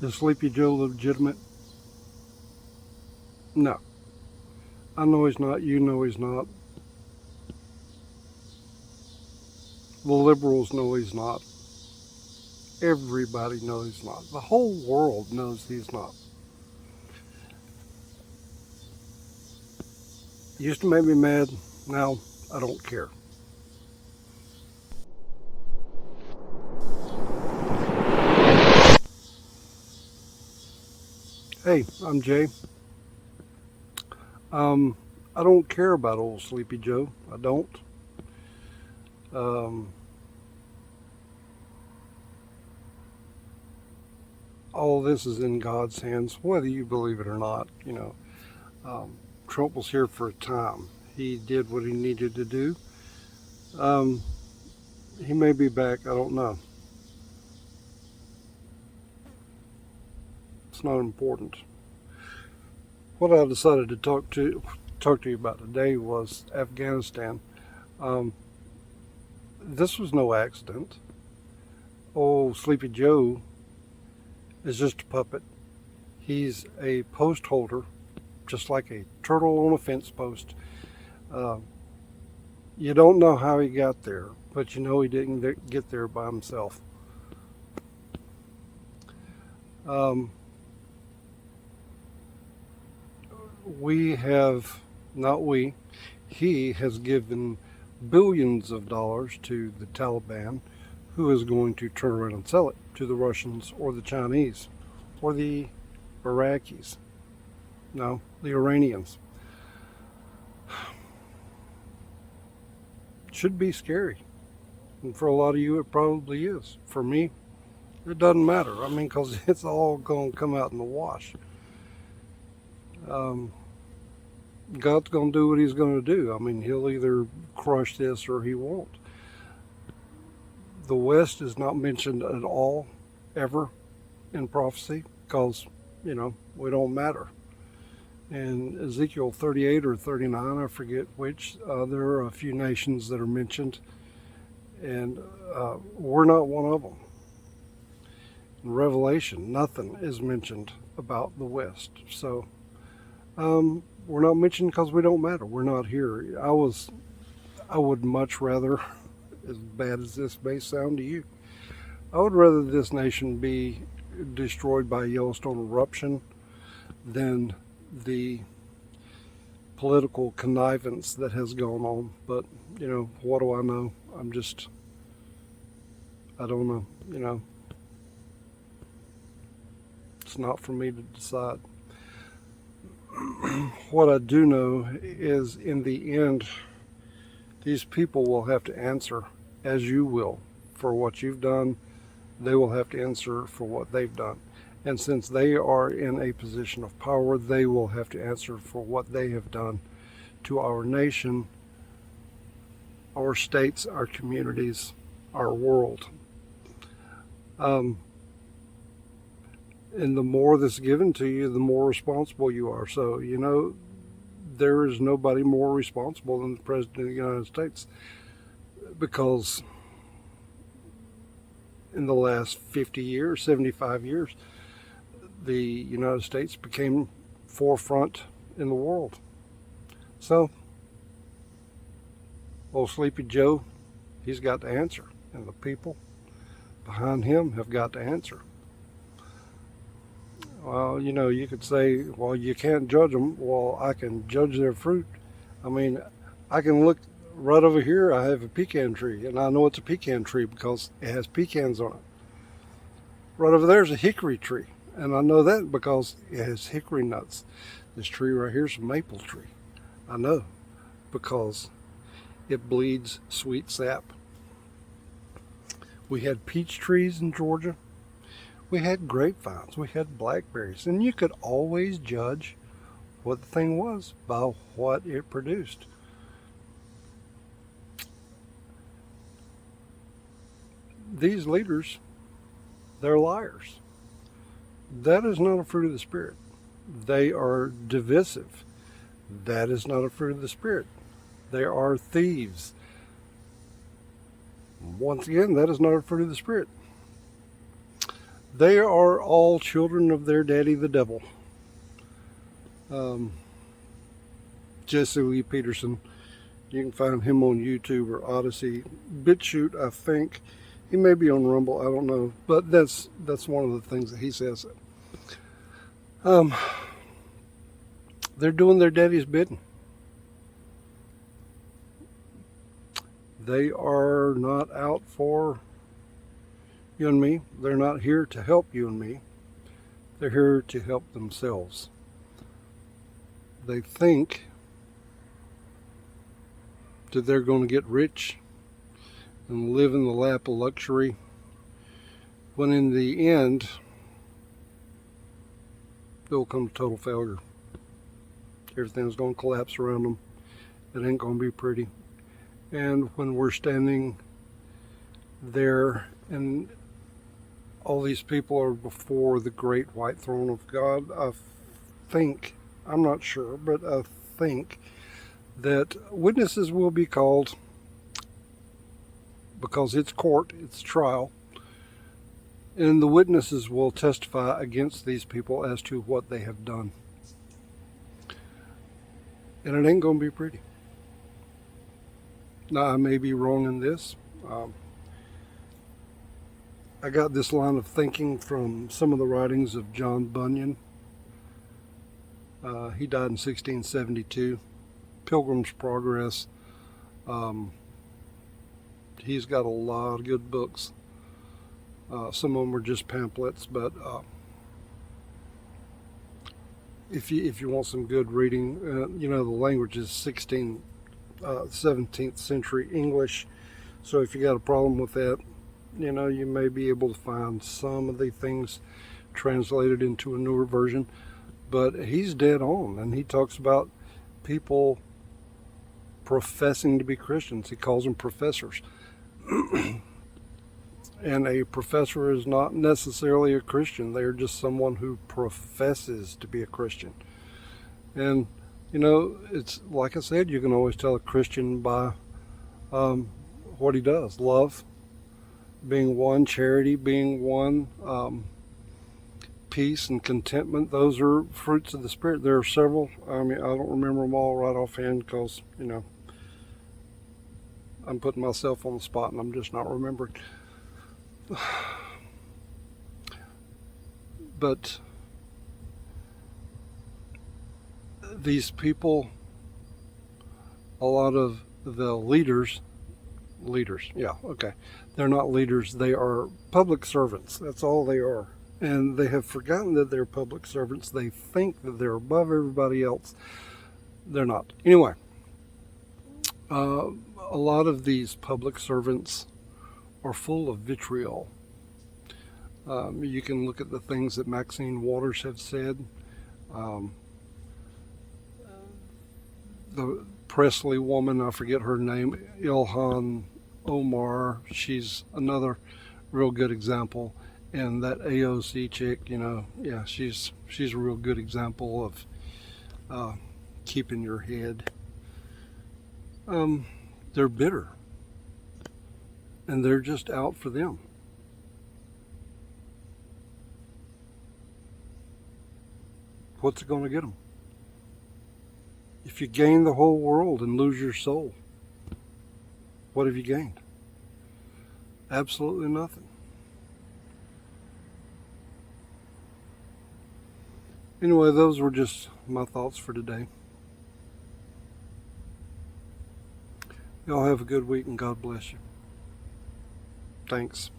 Is Sleepy Joe legitimate? No. I know he's not. You know he's not. The liberals know he's not. Everybody knows he's not. The whole world knows he's not. Used to make me mad. Now I don't care. Hey, I'm Jay. I don't care about old Sleepy Joe. I don't. All this is in God's hands, whether you believe it or not. Trump was here for a time. He did what he needed to do. He may be back. I don't know. It's not important. What I decided to talk to you about today was Afghanistan. This was no accident. Old Sleepy Joe is just a puppet. He's a post holder, just like a turtle on a fence post. You don't know how he got there, but you know he didn't get there by himself. He has given billions of dollars to the Taliban, who is going to turn around and sell it to the Russians or the Chinese or the Iraqis. No, the Iranians. Should be scary. And for a lot of you, it probably is. For me, it doesn't matter. I mean, because it's all going to come out in the wash. God's going to do what he's going to do. I mean, he'll either crush this or he won't. The West is not mentioned at all, ever, in prophecy, because, we don't matter. In Ezekiel 38 or 39, I forget which, there are a few nations that are mentioned, and we're not one of them. In Revelation, nothing is mentioned about the West. So, we're not mentioned because we don't matter. We're not here. I would much rather, as bad as this may sound to you, I would rather this nation be destroyed by a Yellowstone eruption than the political connivance that has gone on. But, what do I know? I don't know, It's not for me to decide. What I do know is, in the end, these people will have to answer, as you will, for what you've done. They will have to answer for what they've done. And since they are in a position of power, they will have to answer for what they have done to our nation, our states, our communities, our world. And the more that's given to you, the more responsible you are. So, there is nobody more responsible than the President of the United States, because in the last 50 years, 75 years, the United States became forefront in the world. So, old Sleepy Joe, he's got to answer, and the people behind him have got to answer. Well, you could say, well, you can't judge them. Well, I can judge their fruit. I mean, I can look right over here. I have a pecan tree, and I know it's a pecan tree because it has pecans on it. Right over there is a hickory tree, and I know that because it has hickory nuts. This tree right here is a maple tree. I know because it bleeds sweet sap. We had peach trees in Georgia. We had grapevines, we had blackberries, and you could always judge what the thing was by what it produced. These leaders, they're liars. That is not a fruit of the Spirit. They are divisive. That is not a fruit of the Spirit. They are thieves. Once again, that is not a fruit of the Spirit. They are all children of their daddy, the devil. Jesse Lee Peterson. You can find him on YouTube or Odyssey. BitChute, I think. He may be on Rumble, I don't know. But that's one of the things that he says. They're doing their daddy's bidding. They are not out for you and me. They're not here to help you and me. They're here to help themselves. They think that they're going to get rich and live in the lap of luxury, when in the end, it will come to total failure. Everything's going to collapse around them. It ain't going to be pretty. And when we're standing there and all these people are before the great white throne of God, I think, I'm not sure, but I think that witnesses will be called, because it's court, it's trial, and the witnesses will testify against these people as to what they have done. And it ain't going to be pretty. Now, I may be wrong in this. I got this line of thinking from some of the writings of John Bunyan. He died in 1672. Pilgrim's Progress. He's got a lot of good books. Some of them are just pamphlets, but if you want some good reading, the language is 17th century English. So if you got a problem with that, you may be able to find some of the things translated into a newer version. But he's dead on, and he talks about people professing to be Christians. He calls them professors. And a professor is not necessarily a Christian. They're just someone who professes to be a Christian. And, it's like I said, you can always tell a Christian by what he does. Love being one, charity being one, peace and contentment. Those are fruits of the Spirit. There are several. I don't remember them all right offhand because, I'm putting myself on the spot and I'm just not remembering. But these people, a lot of the leaders, they're not leaders, they are public servants. That's all they are. And they have forgotten that they're public servants. They think that they're above everybody else. They're not. Anyway, a lot of these public servants are full of vitriol. You can look at the things that Maxine Waters have said. The Presley woman, I forget her name, Ilhan Omar, she's another real good example. And that AOC chick, she's a real good example of keeping your head. They're bitter. And they're just out for them. What's it going to get them? If you gain the whole world and lose your soul, what have you gained? Absolutely nothing. Anyway, those were just my thoughts for today. Y'all have a good week and God bless you. Thanks.